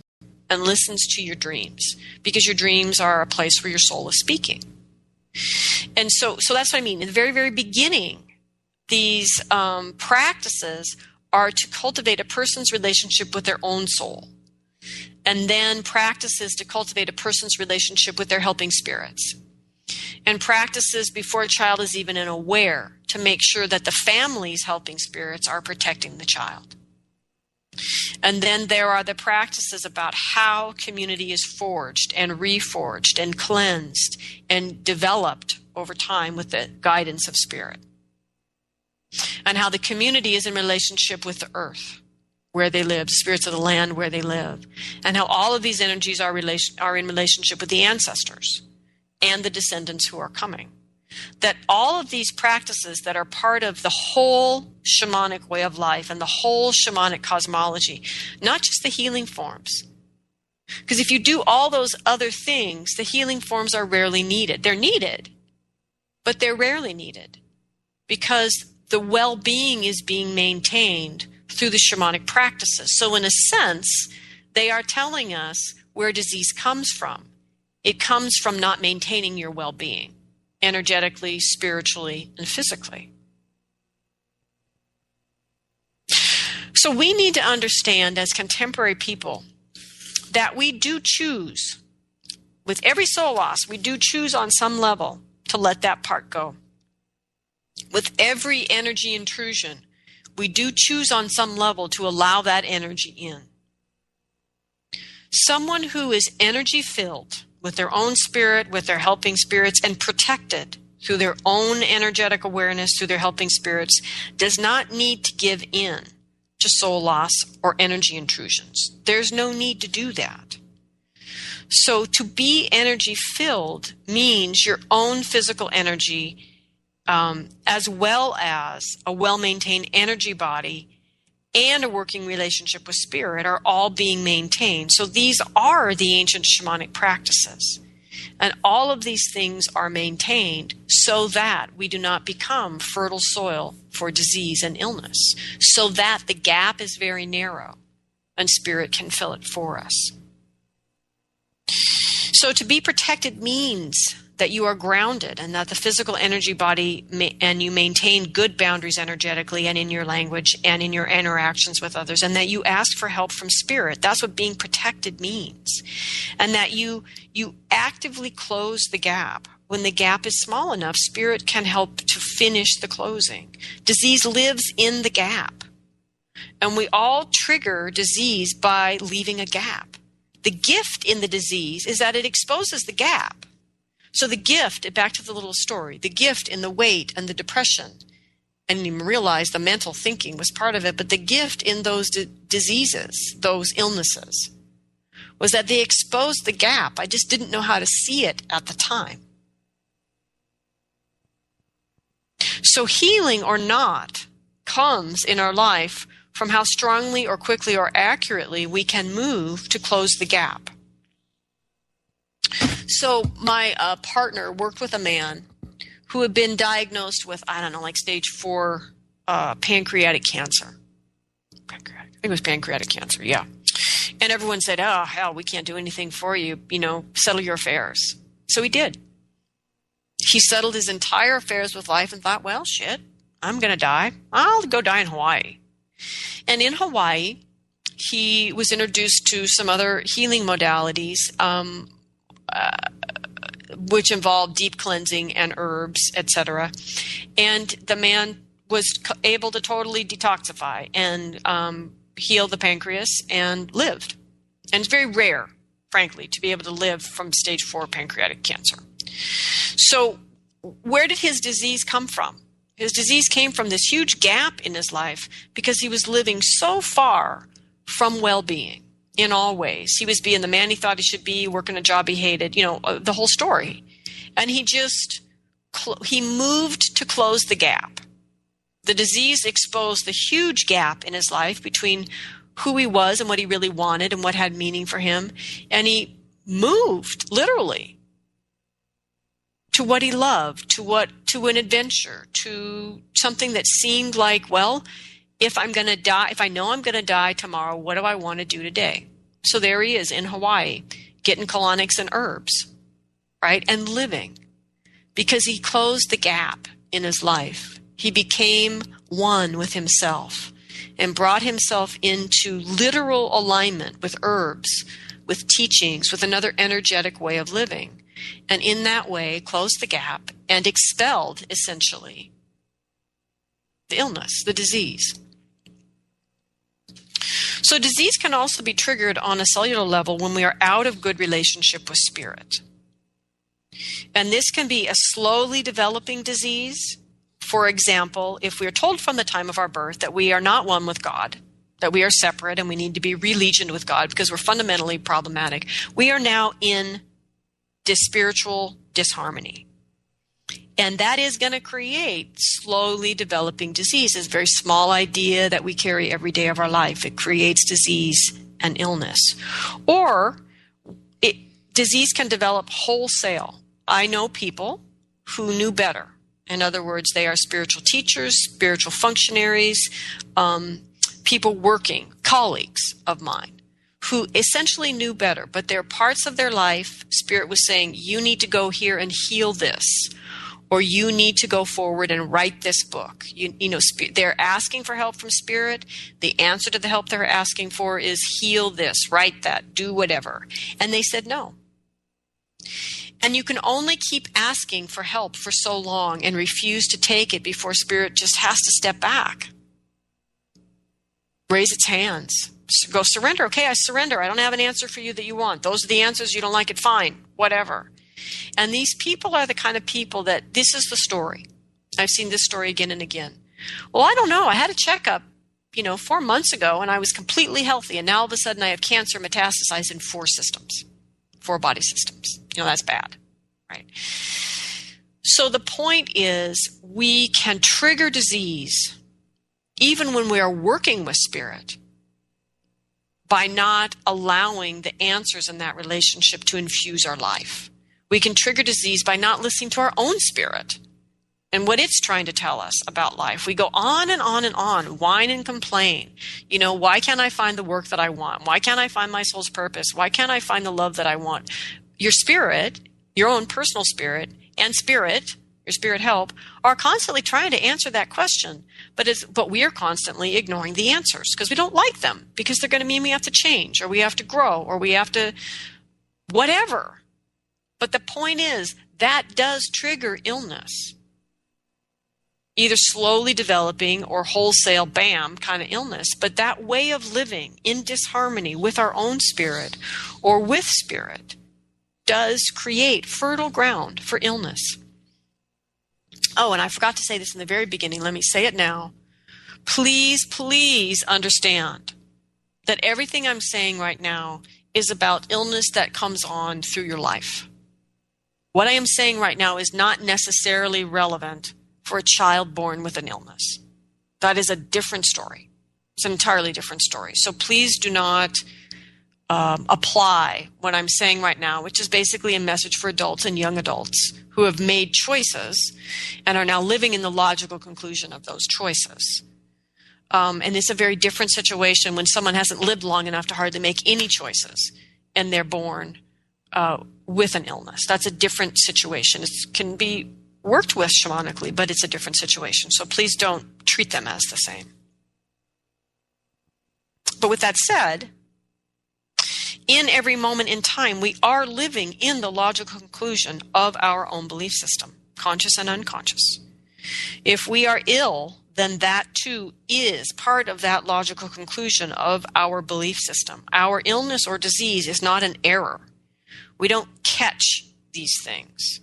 And listens to your dreams, because your dreams are a place where your soul is speaking. And so that's what I mean. In the very, very beginning, these practices are to cultivate a person's relationship with their own soul. And then practices to cultivate a person's relationship with their helping spirits. And practices before a child is even aware to make sure that the family's helping spirits are protecting the child. And then there are the practices about how community is forged and reforged and cleansed and developed over time with the guidance of spirit. And how the community is in relationship with the earth, where they live, the spirits of the land where they live, and how all of these energies are in relationship with the ancestors and the descendants who are coming. That all of these practices that are part of the whole shamanic way of life and the whole shamanic cosmology, not just the healing forms. Because if you do all those other things, the healing forms are rarely needed. They're needed, but they're rarely needed because the well-being is being maintained through the shamanic practices. So in a sense, they are telling us where disease comes from. It comes from not maintaining your well-being, energetically, spiritually, and physically. So we need to understand as contemporary people that we do choose, with every soul loss, we do choose on some level to let that part go. With every energy intrusion, we do choose on some level to allow that energy in. Someone who is energy filled with their own spirit, with their helping spirits, and protected through their own energetic awareness, through their helping spirits, does not need to give in to soul loss or energy intrusions. There's no need to do that. So to be energy filled means your own physical energy, as well as a well-maintained energy body and a working relationship with spirit, are all being maintained. So these are the ancient shamanic practices. And all of these things are maintained so that we do not become fertile soil for disease and illness, so that the gap is very narrow and spirit can fill it for us. So to be protected means that you are grounded and that the physical energy body and you maintain good boundaries energetically and in your language and in your interactions with others, and that you ask for help from spirit. That's what being protected means. And that you actively close the gap. When the gap is small enough, spirit can help to finish the closing. Disease lives in the gap. And we all trigger disease by leaving a gap. The gift in the disease is that it exposes the gap. So the gift, back to the little story, the gift in the weight and the depression, I didn't even realize the mental thinking was part of it, but the gift in those diseases, those illnesses, was that they exposed the gap. I just didn't know how to see it at the time. So healing or not comes in our life from how strongly or quickly or accurately we can move to close the gap. So my partner worked with a man who had been diagnosed with, I don't know, like stage 4 pancreatic cancer. I think it was pancreatic cancer, yeah. And everyone said, oh, hell, we can't do anything for you. Settle your affairs. So he did. He settled his entire affairs with life and thought, well, shit, I'm going to die. I'll go die in Hawaii. And in Hawaii, he was introduced to some other healing modalities, which involved deep cleansing and herbs, etc. And the man was able to totally detoxify and heal the pancreas and lived. And it's very rare, frankly, to be able to live from stage 4 pancreatic cancer. So where did his disease come from? His disease came from this huge gap in his life because he was living so far from well-being in all ways. He was being the man he thought he should be, working a job he hated, the whole story. And he just, he moved to close the gap. The disease exposed the huge gap in his life between who he was and what he really wanted and what had meaning for him. And he moved, literally, to what he loved, to an adventure, to something that seemed like, well, if I'm going to die, if I know I'm going to die tomorrow, what do I want to do today? So there he is in Hawaii, getting colonics and herbs, right? And living, because he closed the gap in his life. He became one with himself and brought himself into literal alignment with herbs, with teachings, with another energetic way of living. And in that way, closed the gap and expelled, essentially, the illness, the disease. So disease can also be triggered on a cellular level when we are out of good relationship with spirit. And this can be a slowly developing disease. For example, if we are told from the time of our birth that we are not one with God, that we are separate and we need to be relegioned with God because we're fundamentally problematic, we are now in this spiritual disharmony. And that is going to create slowly developing disease. It's a very small idea that we carry every day of our life. It creates disease and illness. Or disease can develop wholesale. I know people who knew better. In other words, they are spiritual teachers, spiritual functionaries, people working, colleagues of mine, who essentially knew better, but there are parts of their life, Spirit was saying, you need to go here and heal this, or you need to go forward and write this book. They're asking for help from Spirit. The answer to the help they're asking for is heal this, write that, do whatever. And they said no. And you can only keep asking for help for so long and refuse to take it before Spirit just has to step back. Raise its hands. Go surrender. Okay, I surrender. I don't have an answer for you that you want. Those are the answers. You don't like it. Fine. Whatever. And these people are the kind of people that this is the story. I've seen this story again and again. Well, I don't know. I had a checkup, 4 months ago, and I was completely healthy. And now all of a sudden I have cancer metastasized in 4 systems, 4 body systems. That's bad, right? So the point is we can trigger disease even when we are working with Spirit, by not allowing the answers in that relationship to infuse our life. We can trigger disease by not listening to our own spirit and what it's trying to tell us about life. We go on and on and on, whine and complain. Why can't I find the work that I want? Why can't I find my soul's purpose? Why can't I find the love that I want? Your spirit, your own personal spirit, and spirit, your spirit help, are constantly trying to answer that question. But we are constantly ignoring the answers because we don't like them, because they're going to mean we have to change, or we have to grow, or we have to whatever. But the point is that does trigger illness. either slowly developing or wholesale bam kind of illness. But that way of living in disharmony with our own spirit or with spirit does create fertile ground for illness. Oh, and I forgot to say this in the very beginning. Let me say it now. Please, please understand that everything I'm saying right now is about illness that comes on through your life. What I am saying right now is not necessarily relevant for a child born with an illness. That is a different story. It's an entirely different story. So please do not apply what I'm saying right now, which is basically a message for adults and young adults who have made choices and are now living in the logical conclusion of those choices. And it's a very different situation when someone hasn't lived long enough to hardly make any choices and they're born with an illness. That's a different situation. It can be worked with shamanically, but it's a different situation. So please don't treat them as the same. But with that said, in every moment in time, we are living in the logical conclusion of our own belief system, conscious and unconscious. If we are ill, then that too is part of that logical conclusion of our belief system. Our illness or disease is not an error. We don't catch these things,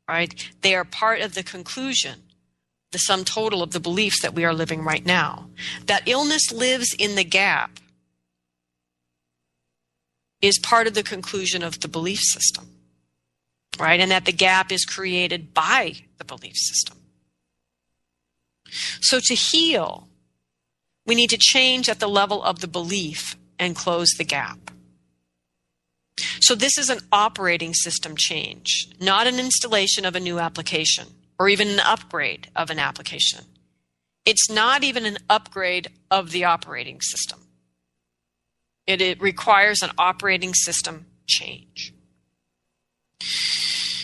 right? They are part of the conclusion, the sum total of the beliefs that we are living right now. That illness lives in the gap is part of the conclusion of the belief system, right? And that the gap is created by the belief system. So to heal, we need to change at the level of the belief and close the gap. So this is an operating system change, not an installation of a new application or even an upgrade of an application. It's not even an upgrade of the operating system. It requires an operating system change.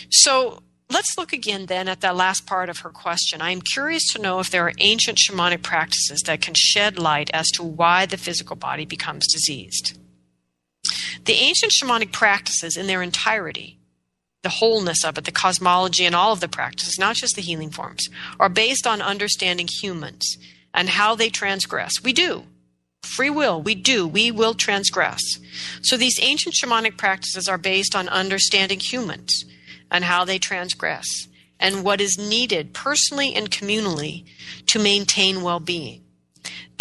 So let's look again then at that last part of her question. I am curious to know if there are ancient shamanic practices that can shed light as to why the physical body becomes diseased. The ancient shamanic practices in their entirety, the wholeness of it, the cosmology and all of the practices, not just the healing forms, are based on understanding humans and how they transgress. We do. Free will, we will transgress. So these ancient shamanic practices are based on understanding humans and how they transgress and what is needed personally and communally to maintain well-being.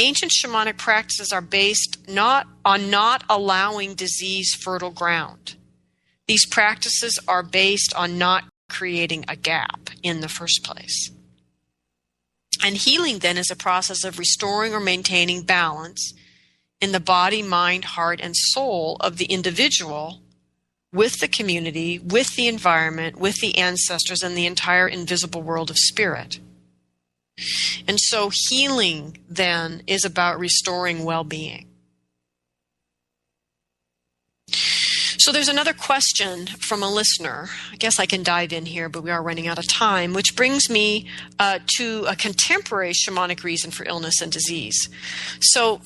Ancient shamanic practices are based not allowing disease fertile ground. These practices are based on not creating a gap in the first place. And healing then is a process of restoring or maintaining balance in the body, mind, heart, and soul of the individual with the community, with the environment, with the ancestors, and the entire invisible world of spirit. And so healing then is about restoring well-being. So there's another question from a listener. I guess I can dive in here, but we are running out of time, which brings me to a contemporary shamanic reason for illness and disease. So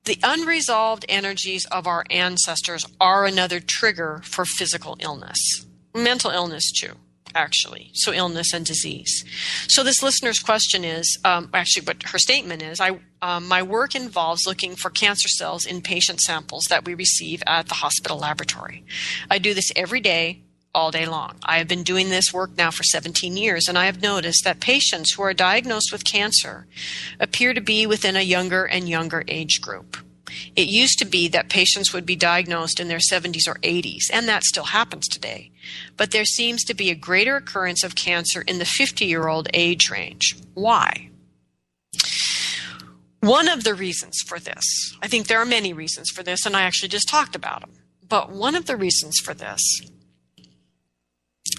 the unresolved energies of our ancestors are another trigger for physical illness, mental illness too, actually. So illness and disease. So this listener's question is, what her statement is, my work involves looking for cancer cells in patient samples that we receive at the hospital laboratory. I do this every day, all day long. I have been doing this work now for 17 years, and I have noticed that patients who are diagnosed with cancer appear to be within a younger and younger age group. It used to be that patients would be diagnosed in their 70s or 80s, and that still happens today. But there seems to be a greater occurrence of cancer in the 50-year-old age range. Why? One of the reasons for this, I think there are many reasons for this, and I actually just talked about them. But one of the reasons for this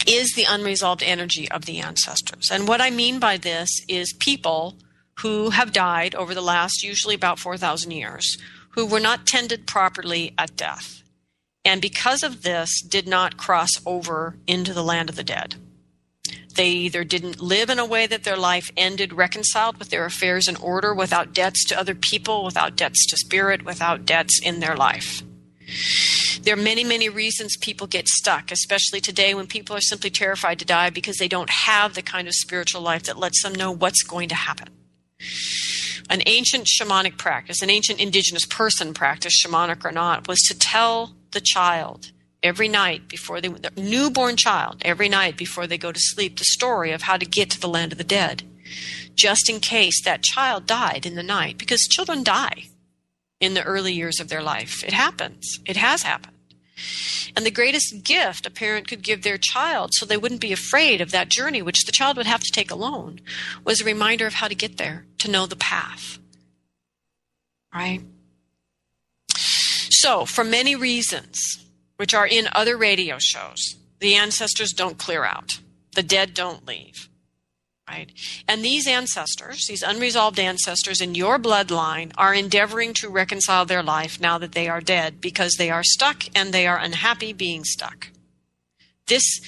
is the unresolved energy of the ancestors. And what I mean by this is people who have died over the last usually about 4,000 years who were not tended properly at death. And because of this, did not cross over into the land of the dead. They either didn't live in a way that their life ended reconciled with their affairs in order, without debts to other people, without debts to spirit, without debts in their life. There are many, many reasons people get stuck, especially today when people are simply terrified to die because they don't have the kind of spiritual life that lets them know what's going to happen. An ancient shamanic practice, an ancient indigenous person practice, shamanic or not, was to tell the child every night before the newborn child, every night before they go to sleep, the story of how to get to the land of the dead, just in case that child died in the night, because children die in the early years of their life. It happens. It has happened. And the greatest gift a parent could give their child so they wouldn't be afraid of that journey, which the child would have to take alone, was a reminder of how to get there, to know the path. Right? So, for many reasons, which are in other radio shows, the ancestors don't clear out. The dead don't leave. Right? And these ancestors, these unresolved ancestors in your bloodline, are endeavoring to reconcile their life now that they are dead, because they are stuck and they are unhappy being stuck. This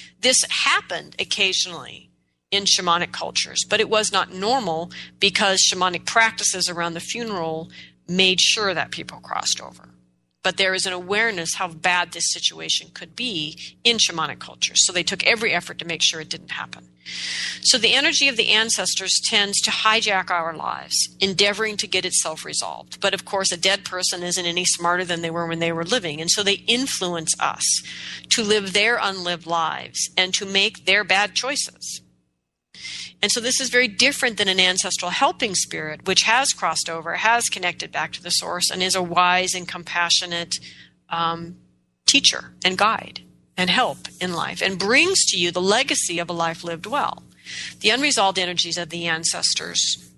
happened occasionally in shamanic cultures, but it was not normal because shamanic practices around the funeral made sure that people crossed over. But there is an awareness how bad this situation could be in shamanic cultures. So they took every effort to make sure it didn't happen. So the energy of the ancestors tends to hijack our lives, endeavoring to get itself resolved. But of course, a dead person isn't any smarter than they were when they were living. And so they influence us to live their unlived lives and to make their bad choices. And so this is very different than an ancestral helping spirit, which has crossed over, has connected back to the source, and is a wise and compassionate teacher and guide and help in life, and brings to you the legacy of a life lived well. The unresolved energies of the ancestors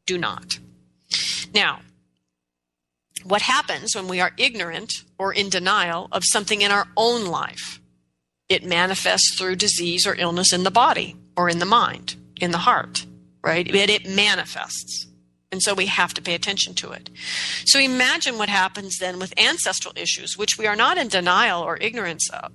do not. Now, what happens when we are ignorant or in denial of something in our own life? It manifests through disease or illness in the body or in the mind, in the heart, right? It manifests. And so we have to pay attention to it. So imagine what happens then with ancestral issues, which we are not in denial or ignorance of,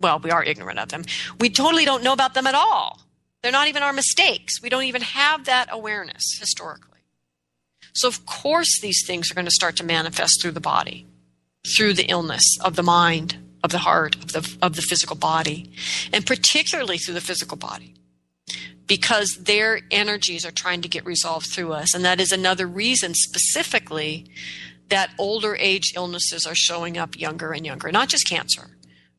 well, we are ignorant of them. We totally don't know about them at all. They're not even our mistakes. We don't even have that awareness historically. So of course these things are going to start to manifest through the body, through the illness of the mind, of the heart, of the physical body, and particularly through the physical body, because their energies are trying to get resolved through us. And that is another reason specifically that older age illnesses are showing up younger and younger, not just cancer,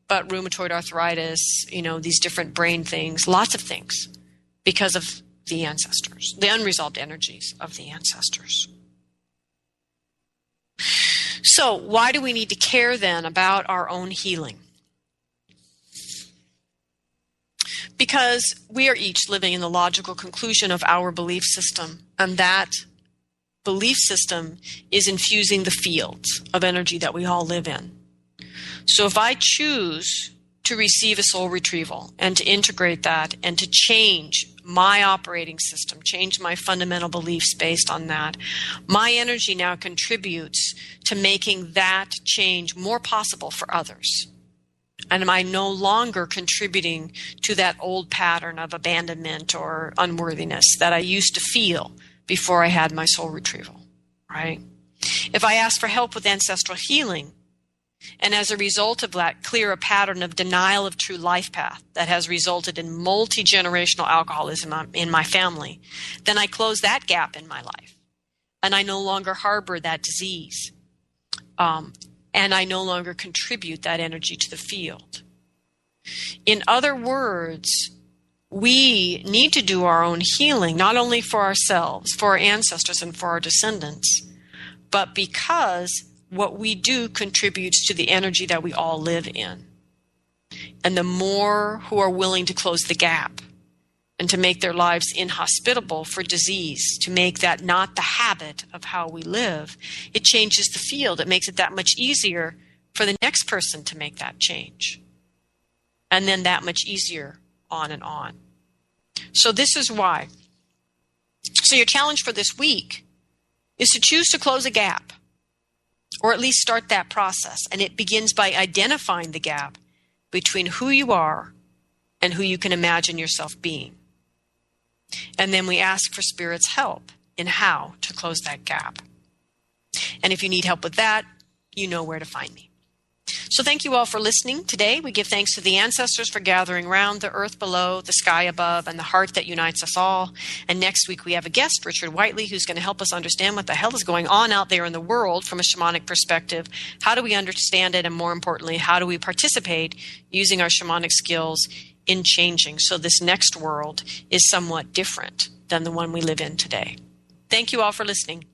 but rheumatoid arthritis, these different brain things, lots of things, because of the ancestors, the unresolved energies of the ancestors. So why do we need to care then about our own healing? Because we are each living in the logical conclusion of our belief system, and that belief system is infusing the fields of energy that we all live in. So if I choose to receive a soul retrieval and to integrate that and to change my operating system, change my fundamental beliefs based on that, my energy now contributes to making that change more possible for others. And am I no longer contributing to that old pattern of abandonment or unworthiness that I used to feel before I had my soul retrieval, right? If I ask for help with ancestral healing, and as a result of that, clear a pattern of denial of true life path that has resulted in multi-generational alcoholism in my family, then I close that gap in my life. And I no longer harbor that disease. And I no longer contribute that energy to the field. In other words, we need to do our own healing, not only for ourselves, for our ancestors, and for our descendants, but because what we do contributes to the energy that we all live in. And the more who are willing to close the gap and to make their lives inhospitable for disease, to make that not the habit of how we live, it changes the field. It makes it that much easier for the next person to make that change. And then that much easier on and on. So this is why. So your challenge for this week is to choose to close a gap, or at least start that process. And it begins by identifying the gap between who you are and who you can imagine yourself being. And then we ask for Spirit's help in how to close that gap. And if you need help with that, you know where to find me. So thank you all for listening today. We give thanks to the ancestors for gathering round, the earth below, the sky above, and the heart that unites us all. And next week we have a guest, Richard Whiteley, who's going to help us understand what the hell is going on out there in the world from a shamanic perspective. How do we understand it? And more importantly, how do we participate using our shamanic skills in changing so this next world is somewhat different than the one we live in today? Thank you all for listening.